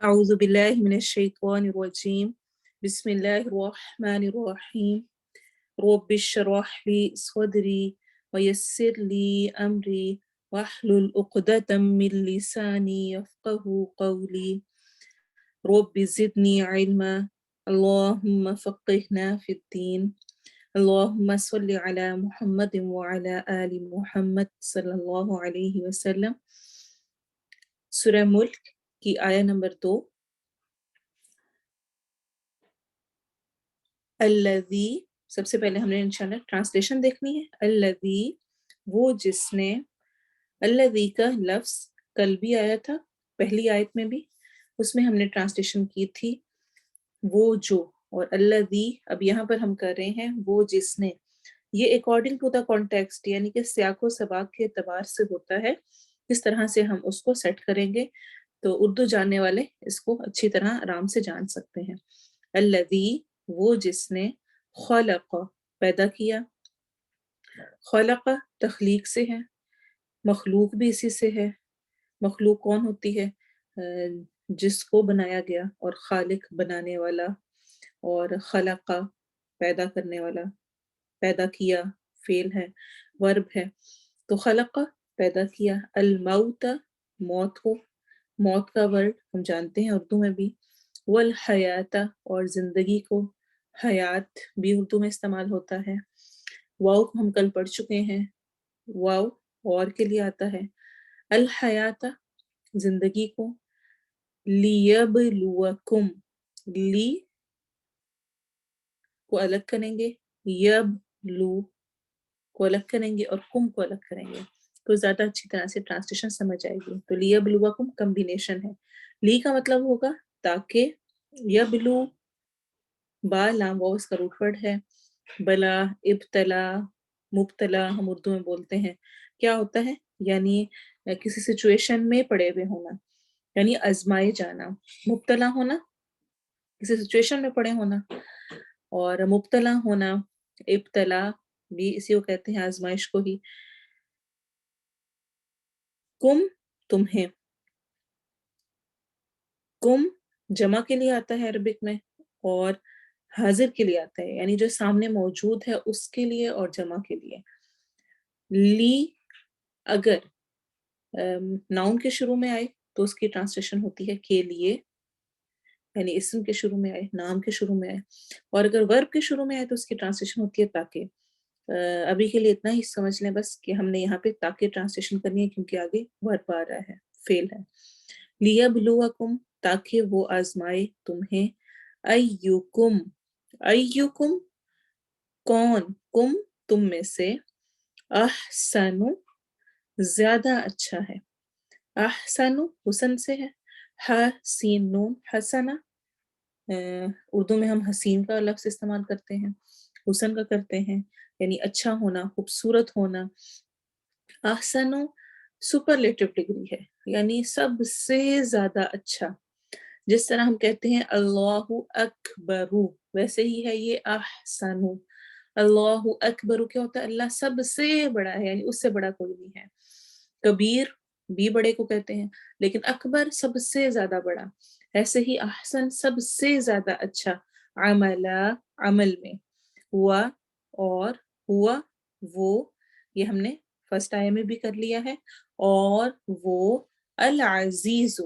أعوذ بالله من الشيطان الرجيم بسم الله الرحمن الرحيم رب اشرح لي صدري ويسر لي أمري واحلل عقدة من لساني يفقه قولي رب زدني علما اللهم فقهنا في الدين اللهم صل على محمد وعلى آل محمد صلی اللہ علیہ وسلم۔ سورہ ملک کی آیہ نمبر 2۔ الذی، سب سے پہلے ہم نے انشاءاللہ ٹرانسلیشن دیکھنی ہے۔ الذی، وہ جس نے، الذی کا لفظ کل بھی آیا تھا پہلی آیت میں بھی، اس میں ہم نے ٹرانسلیشن کی تھی وہ جو، اور الذی اب یہاں پر ہم کر رہے ہیں وہ جس نے۔ یہ اکارڈنگ ٹو دا کانٹیکسٹ، یعنی کہ سیاق و سباق کے اعتبار سے ہوتا ہے، کس طرح سے ہم اس کو سیٹ کریں گے تو اردو جاننے والے اس کو اچھی طرح آرام سے جان سکتے ہیں۔ الذی، وہ جس نے، خلق پیدا کیا، خلق تخلیق سے ہے، مخلوق بھی اسی سے ہے۔ مخلوق کون ہوتی ہے؟ جس کو بنایا گیا، اور خالق بنانے والا، اور خلق پیدا کرنے والا، پیدا کیا فعل ہے، ورب ہے۔ تو خلق پیدا کیا، الموت موت کو، موت کا ورڈ ہم جانتے ہیں اردو میں بھی، والحیات اور زندگی کو، حیات بھی اردو میں استعمال ہوتا ہے۔ واو کو ہم کل پڑھ چکے ہیں، واو اور کے لیے آتا ہے۔ الحیات زندگی کو، لیبلوکم، لی کو الگ کریں گے، یب لو کو الگ کریں گے، اور کم کو الگ کریں گے تو زیادہ اچھی طرح سے ٹرانسلیشن سمجھ آئے گی۔ تو لیبلوکم کمبینیشن ہے، لی کا مطلب ہوگا تاکہ، یبلو با لام واو اس کا روٹ ورڈ ہے، بلا ابتلا مبتلا ہم اردو میں بولتے ہیں، کیا ہوتا ہے؟ یعنی کسی سچویشن میں پڑے ہوئے ہونا، یعنی آزمائے جانا۔ مبتلا ہونا کسی سچویشن میں پڑے ہونا، اور مبتلا ہونا، ابتلا بھی اسی کو کہتے ہیں، آزمائش کو ہی۔ کم تمہیں، کم جمع کے لیے آتا ہے عربک میں، اور حاضر کے لیے آتا ہے، یعنی جو سامنے موجود ہے اس کے لیے اور جمع کے لیے۔ لی اگر ناؤن کے شروع میں آئے تو اس کی ٹرانسلیشن ہوتی ہے کے لیے، یعنی اسم کے شروع میں آئے، نام کے شروع میں آئے، اور اگر ورب کے شروع میں آئے تو اس کی ٹرانسلیشن ہوتی ہے تاکہ۔ ابھی کے لیے اتنا ہی سمجھ لیں بس کہ ہم نے یہاں پہ تاکہ ٹرانسلیشن کرنی ہے، کیونکہ آگے ورب آ رہا ہے، فعل ہے۔ لیبلوکم تاکہ وہ آزمائے تمہیں، ایوکم، ایوکم کون، کم تم میں سے، احسن زیادہ اچھا ہے، احسن حسن سے ہے، حسین حسنہ، اردو میں ہم حسین کا لفظ استعمال کرتے ہیں، حسن کا کرتے ہیں، یعنی اچھا ہونا، خوبصورت ہونا۔ احسن سپرلیٹو ڈگری ہے، یعنی سب سے زیادہ اچھا۔ جس طرح ہم کہتے ہیں اللہ اکبر، ویسے ہی ہے یہ احسن۔ اللہ اکبر کیا ہوتا ہے؟ اللہ سب سے بڑا ہے، یعنی اس سے بڑا کوئی نہیں ہے۔ کبیر بھی بڑے کو کہتے ہیں، لیکن اکبر سب سے زیادہ بڑا۔ ایسے ہی احسن سب سے زیادہ اچھا، عملا عمل میں، ہوا اور ہوا وہ، یہ ہم نے فرسٹ آیہ میں بھی کر لیا ہے، اور وہ العزیز،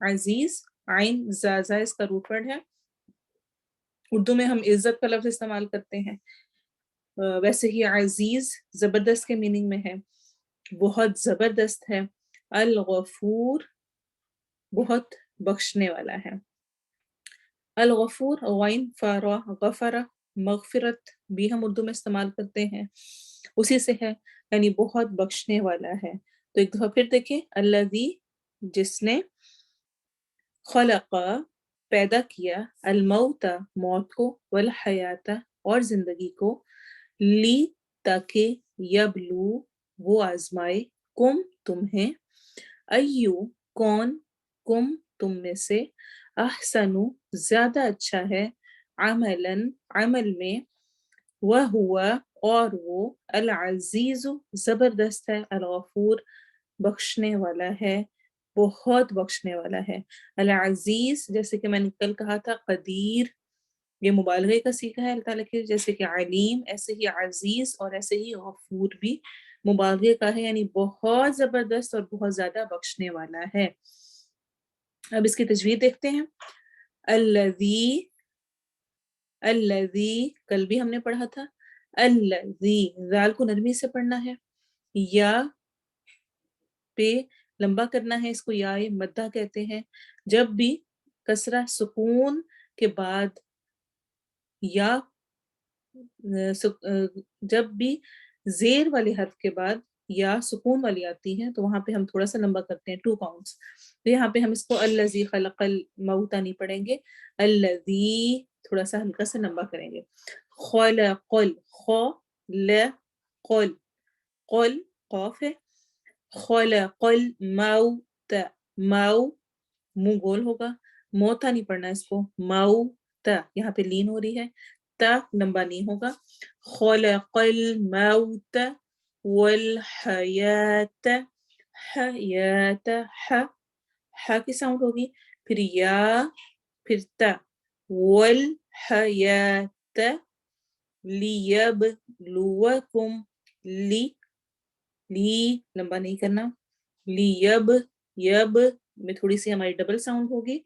عزیز عین زازا اس کا روٹ ورڈ ہے، اردو میں ہم عزت کا لفظ استعمال کرتے ہیں، ویسے ہی عزیز زبردست کے میننگ میں ہے، بہت زبردست ہے۔ الغفور بہت بخشنے والا ہے۔ الغفور غین فارا غفرہ، مغفرت بھی ہم اردو میں استعمال کرتے ہیں، اسی سے ہے، یعنی بہت بخشنے والا ہے۔ تو ایک دفعہ پھر دیکھیں، الذی جس نے، خلق پیدا کیا، الموت موت کو، والحیات اور زندگی کو، لی تاکہ، یبلو وہ آزمائے، کم تمہیں، ایو کون، کم تم میں سے، احسن زیادہ اچھا ہے، عملاً عمل میں، وہو اور وہ، العزیز زبردست ہے، الغفور بخشنے والا ہے، بہت بخشنے والا ہے. العزیز جیسے کہ میں نے کل کہا تھا قدیر، یہ مبالغے کا سیکھا ہے اللہ تعالیٰ کے، جیسے کہ علیم، ایسے ہی عزیز اور ایسے ہی غفور بھی مبالغے کا ہے، یعنی بہت زبردست اور بہت زیادہ بخشنے والا ہے. اب اس کی تجوید دیکھتے ہیں. الذی، الذی کل بھی ہم نے پڑھا تھا. الذی، ذال کو نرمی سے پڑھنا ہے، یا پہ لمبا کرنا ہے، اس کو یا مدہ کہتے ہیں. جب بھی کسرہ سکون کے بعد یا جب بھی زیر والے حرف کے بعد یا سکون والی آتی ہے تو وہاں پہ ہم تھوڑا سا لمبا کرتے ہیں 2 کاؤنٹس. تو یہاں پہ ہم اس کو الذی خلق الموت نہیں پڑھیں گے، الذی تھوڑا سا ہلکا سا لمبا کریں گے. خلق قل قل قاف ہے. خلق الموت، مو منہ گول ہوگا، موتا نہیں پڑھنا اس کو، موتا یہاں پہ لین ہو رہی ہے، تا لمبا نہیں ہوگا. خلق الموت والحیات، حیات، ح کی ساؤنڈ ہوگی، پھر یا، پھر تا. والحیات لیبلوکم، لی لمبا نہیں کرنا، لیب، یب میں تھوڑی سی ہماری ڈبل ساؤنڈ ہوگی.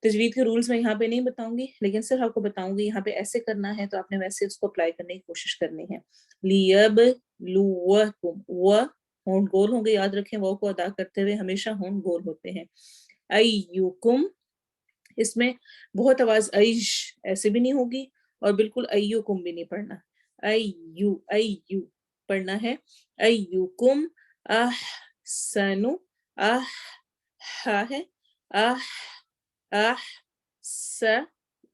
تجوید کے رولز میں یہاں پہ نہیں بتاؤں گی، لیکن صرف آپ کو بتاؤں گی یہاں پہ ایسے کرنا ہے تو آپ نے ویسے اس کو اپلائی کرنے کی کوشش کرنی ہے. لیبلوکم، و ہونٹ گول ہوں گے، یاد رکھیں وہ کو ادا کرتے ہوئے ہمیشہ ہونٹ گول ہوتے ہیں. ایوکم، اس میں بہت آواز ایش ایسے بھی نہیں ہوگی اور بالکل ایوکم بھی نہیں پڑھنا، ایو پڑھنا ہے. ایوکم احسن، ہا ہے،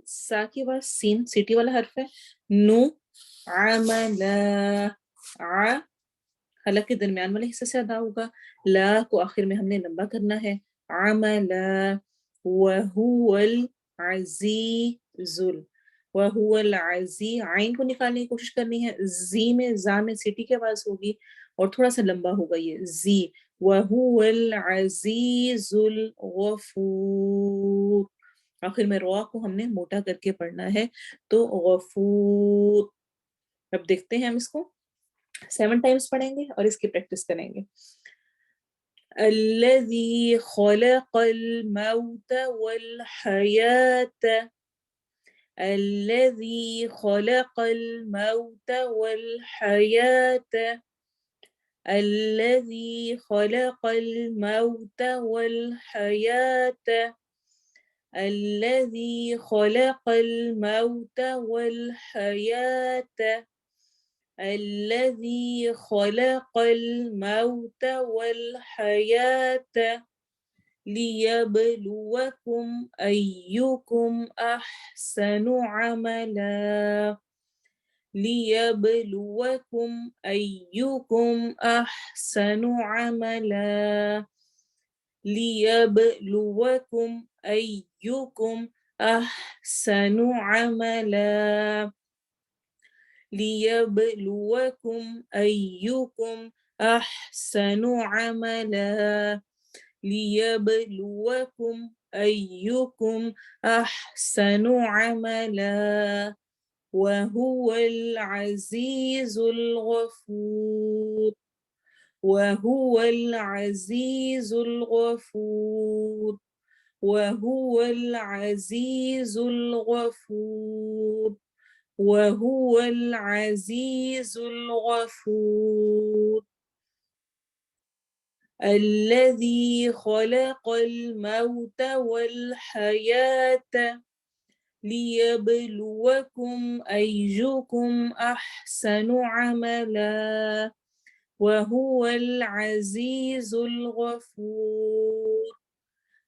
سا کی بعد سین سیٹی والا حرف ہے. نو عملا، حلق کے درمیان والے حصے سے ادا ہوگا. لا کو آخر میں ہم نے لمبا کرنا ہے. عملا وهو العزیز، وهو العزیز، عین کو نکالنے کی کوشش کرنی ہے. زی میں، زا میں سیٹی کی آواز ہوگی اور تھوڑا سا لمبا ہوگا یہ زی. وَهُوَ الْعَزِيزُ الْغَفُورُ، آخر میں روا کو ہم نے موٹا کر کے پڑھنا ہے تو غفور. اب دیکھتے ہیں ہم اس کو 7 ٹائمز پڑھیں گے اور اس کی پریکٹس کریں گے. الذي خلق الموت والحياة، الذي خلق الموت والحياة، الذي خلق الموت والحياة، الذي خلق الموت والحياة، الذي خلق الموت والحياة ليبلوكم أيكم أحسن عملا، ليبلوكم أيكم أحسن عملا، ليبلوكم أيكم أحسن عملا، ليبلوكم أيكم أحسن عملا، ليبلوكم أيكم أحسن عملا، وهو العزيز الغفور، وهو العزيز الغفور، وهو العزيز الغفور، وهو العزيز الغفور. الذي خلق الموت والحياة ليبلوكم أيكم أحسن عملا، وهو العزيز الغفور.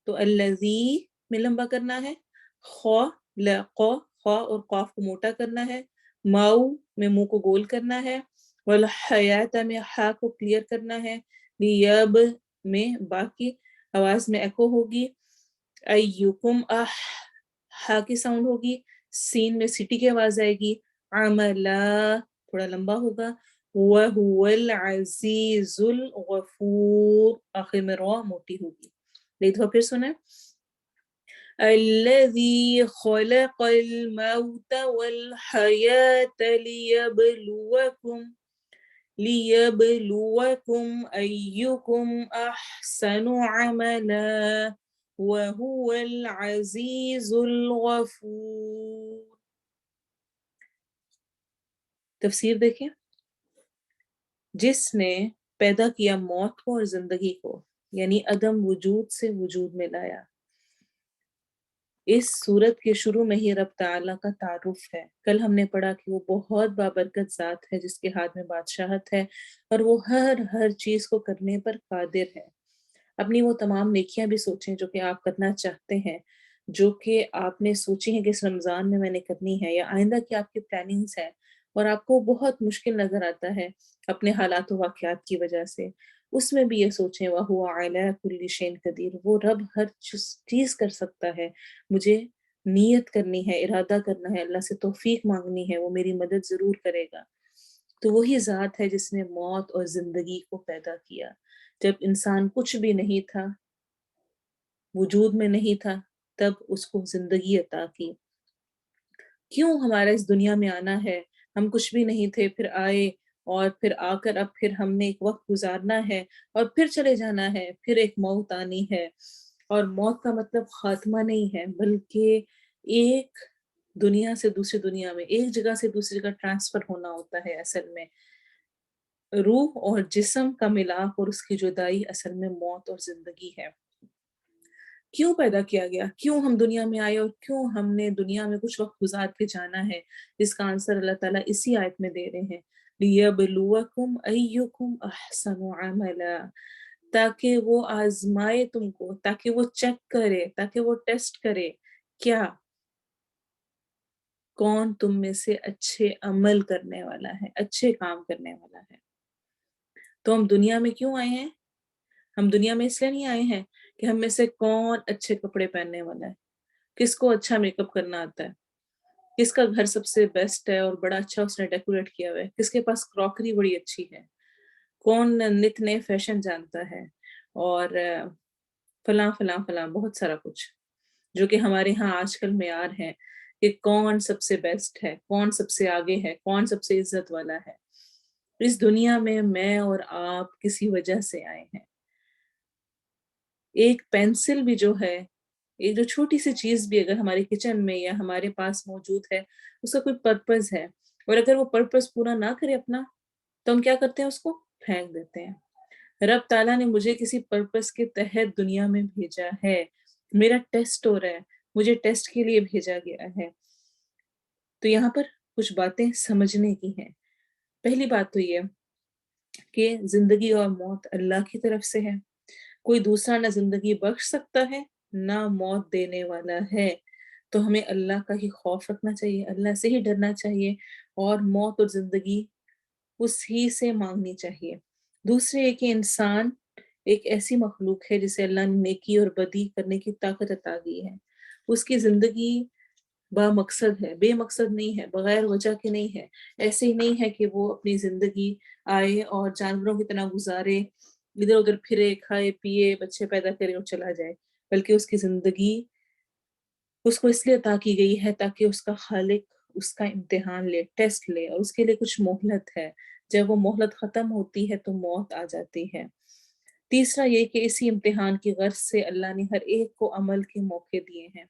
تو الذی میں لمبا کرنا ہے، خ لق، خ اور قاف کو موٹا کرنا ہے. مو میں منہ کو گول کرنا ہے. والحیات میں ہا کو کلیئر کرنا ہے. لیب میں باقی آواز میں ایکو ہوگی. ایکم ہا کی ساؤنڈ ہوگی. سین میں سٹی کی آواز آئے گی. عملا تھوڑا لمبا ہوگا. وَهُوَ الْعَزِيزُ الْغَفُورُ، آخر میں را موٹی ہوگی. ایک دفعہ پھر سنیں. الذي خلق الموت والحياة ليبلوكم أيكم أحسن عملا وهو العزيز الغفور. تفسیر دیکھیں. جس نے پیدا کیا موت کو اور زندگی کو، یعنی عدم وجود سے وجود میں لایا. اس صورت کے شروع میں ہی رب تعالیٰ کا تعارف ہے. کل ہم نے پڑھا کہ وہ بہت بابرکت ذات ہے جس کے ہاتھ میں بادشاہت ہے اور وہ ہر چیز کو کرنے پر قادر ہے. اپنی وہ تمام نیکیاں بھی سوچیں جو کہ آپ کرنا چاہتے ہیں، جو کہ آپ نے سوچی ہیں کہ اس رمضان میں نے کرنی ہے، یا آئندہ کی آپ کی پلاننگز ہیں اور آپ کو بہت مشکل نظر آتا ہے اپنے حالات و واقعات کی وجہ سے. اس میں بھی یہ سوچیں وَهُوَ عَلَىٰ كُلِّ شَيْءٍ قَدِيرٌ، وہ رب ہر چیز کر سکتا ہے. مجھے نیت کرنی ہے، ارادہ کرنا ہے، اللہ سے توفیق مانگنی ہے، وہ میری مدد ضرور کرے گا. تو وہی ذات ہے جس نے موت اور زندگی کو پیدا کیا. جب انسان کچھ بھی نہیں تھا، وجود میں نہیں تھا، تب اس کو زندگی عطا کی. کیوں ہمارا اس دنیا میں آنا ہے؟ ہم کچھ بھی نہیں تھے، پھر آئے، اور پھر آ کر اب پھر ہم نے ایک وقت گزارنا ہے اور پھر چلے جانا ہے. پھر ایک موت آنی ہے، اور موت کا مطلب خاتمہ نہیں ہے، بلکہ ایک دنیا سے دوسری دنیا میں، ایک جگہ سے دوسری جگہ ٹرانسفر ہونا ہوتا ہے. اصل میں روح اور جسم کا ملاپ اور اس کی جدائی اصل میں موت اور زندگی ہے. کیوں پیدا کیا گیا؟ کیوں ہم دنیا میں آئے اور کیوں ہم نے دنیا میں کچھ وقت گزار کے جانا ہے؟ اس کا آنسر اللہ تعالیٰ اسی آیت میں دے رہے ہیں. لِيَبْلُوَكُمْ أَيُّكُمْ أَحْسَنُ عَمَلًا، تاکہ وہ آزمائے تم کو، تاکہ وہ چیک کرے، تاکہ وہ ٹیسٹ کرے. کیا؟ کون تم میں سے اچھے عمل کرنے والا ہے، اچھے کام کرنے والا ہے. تو ہم دنیا میں کیوں آئے ہیں؟ ہم دنیا میں اس لیے نہیں آئے ہیں کہ ہم میں سے کون اچھے کپڑے پہننے والا ہے، کس کو اچھا میک اپ کرنا آتا ہے، کس کا گھر سب سے بیسٹ ہے اور بڑا اچھا اس نے ڈیکوریٹ کیا ہوا ہے، کس کے پاس کراکری بڑی اچھی ہے، کون نت نئے فیشن جانتا ہے، اور فلاں فلاں فلاں بہت سارا کچھ جو کہ ہمارے ہاں آج کل معیار ہے کہ کون سب سے بیسٹ ہے، کون سب سے آگے ہے، کون سب سے عزت والا ہے. اس دنیا میں اور آپ کسی وجہ سے آئے ہیں. ایک پینسل بھی جو ہے، ایک جو چھوٹی سی چیز بھی اگر ہمارے کچن میں یا ہمارے پاس موجود ہے، اس کا کوئی پرپز ہے، اور اگر وہ پرپز پورا نہ کرے اپنا، تو ہم کیا کرتے ہیں؟ اس کو پھینک دیتے ہیں. رب تعالیٰ نے مجھے کسی پرپز کے تحت دنیا میں بھیجا ہے، میرا ٹیسٹ ہو رہا ہے، مجھے ٹیسٹ کے لیے بھیجا گیا ہے. تو یہاں پر کچھ باتیں سمجھنے کی ہیں. پہلی بات تو یہ کہ زندگی اور موت اللہ کی طرف سے ہے. کوئی دوسرا نہ زندگی بخش سکتا ہے، نہ موت دینے والا ہے. تو ہمیں اللہ کا ہی خوف رکھنا چاہیے، اللہ سے ہی ڈرنا چاہیے، اور موت اور زندگی اس ہی سے مانگنی چاہیے. دوسرے یہ کہ انسان ایک ایسی مخلوق ہے جسے اللہ نے نیکی اور بدی کرنے کی طاقت عطا کی ہے. اس کی زندگی با مقصد ہے، بے مقصد نہیں ہے، بغیر وجہ کے نہیں ہے. ایسے ہی نہیں ہے کہ وہ اپنی زندگی آئے اور جانوروں کی طرح گزارے، ادھر ادھر پھرے، کھائے پیے، بچے پیدا کرے اور چلا جائے. بلکہ اس کی زندگی اس کو اس لیے عطا کی گئی ہے تاکہ اس کا خالق اس کا امتحان لے، ٹیسٹ لے، اور اس کے لیے کچھ مہلت ہے. جب وہ مہلت ختم ہوتی ہے تو موت آ جاتی ہے. تیسرا یہ کہ اسی امتحان کی غرض سے اللہ نے ہر ایک کو عمل کے موقع دیے ہیں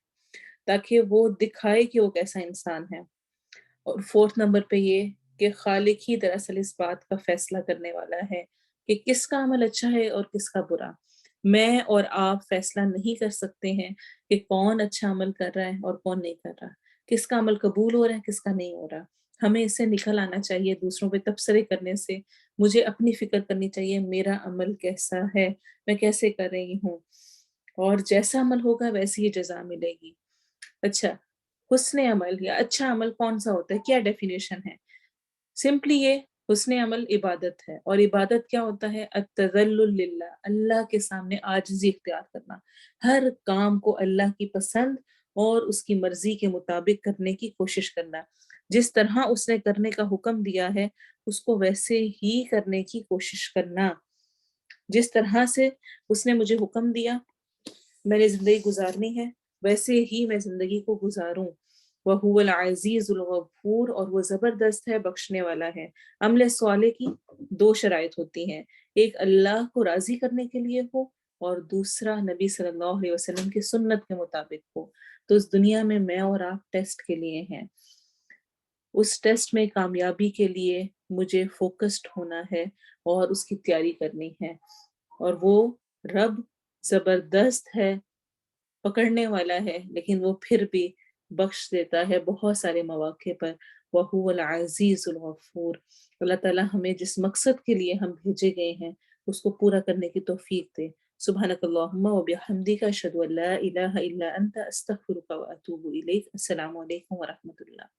تاکہ وہ دکھائے کہ وہ کیسا انسان ہے. اور فورتھ نمبر پہ یہ کہ خالق ہی دراصل اس بات کا فیصلہ کرنے والا ہے کہ کس کا عمل اچھا ہے اور کس کا برا. میں اور آپ فیصلہ نہیں کر سکتے ہیں کہ کون اچھا عمل کر رہا ہے اور کون نہیں کر رہا، کس کا عمل قبول ہو رہا ہے، کس کا نہیں ہو رہا. ہمیں اس سے نکل آنا چاہیے. دوسروں پہ تبصرے کرنے سے مجھے اپنی فکر کرنی چاہیے، میرا عمل کیسا ہے، میں کیسے کر رہی ہوں، اور جیسا عمل ہوگا ویسی ہی جزا ملے گی. اچھا، حسن عمل یا اچھا عمل کون سا ہوتا ہے؟ کیا ڈیفینیشن ہے؟ سمپلی یہ حسن عمل عبادت ہے. اور عبادت کیا ہوتا ہے؟ التذلل للہ، اللہ کے سامنے عاجزی اختیار کرنا، ہر کام کو اللہ کی پسند اور اس کی مرضی کے مطابق کرنے کی کوشش کرنا. جس طرح اس نے کرنے کا حکم دیا ہے اس کو ویسے ہی کرنے کی کوشش کرنا، جس طرح سے اس نے مجھے حکم دیا میں نے زندگی گزارنی ہے ویسے ہی میں زندگی کو گزاروں۔ وَهُوَ الْعَزِيزُ الْغَفُورُ، اور وہ زبردست ہے، بخشنے والا ہے۔ عمل صالح کی دو شرائط ہوتی ہیں، ایک اللہ کو راضی کرنے کے لیے ہو اور دوسرا نبی صلی اللہ علیہ وسلم کی سنت کے مطابق ہو۔ تو اس دنیا میں اور آپ ٹیسٹ کے لیے ہیں، اس ٹیسٹ میں کامیابی کے لیے مجھے فوکسڈ ہونا ہے اور اس کی تیاری کرنی ہے، اور وہ رب زبردست ہے، پکڑنے والا ہے، لیکن وہ پھر بھی بخش دیتا ہے بہت سارے مواقع پر۔ وَهُوَ الْعَزِيزُ الْغَفُورُ۔ اللہ تعالیٰ ہمیں جس مقصد کے لیے ہم بھیجے گئے ہیں اس کو پورا کرنے کی توفیق دے۔ سبحانک اللہم و بحمدک، اشہد ان لا الہ الا انت، استغفرک و اتوب الیک۔ السلام علیکم ورحمۃ اللہ۔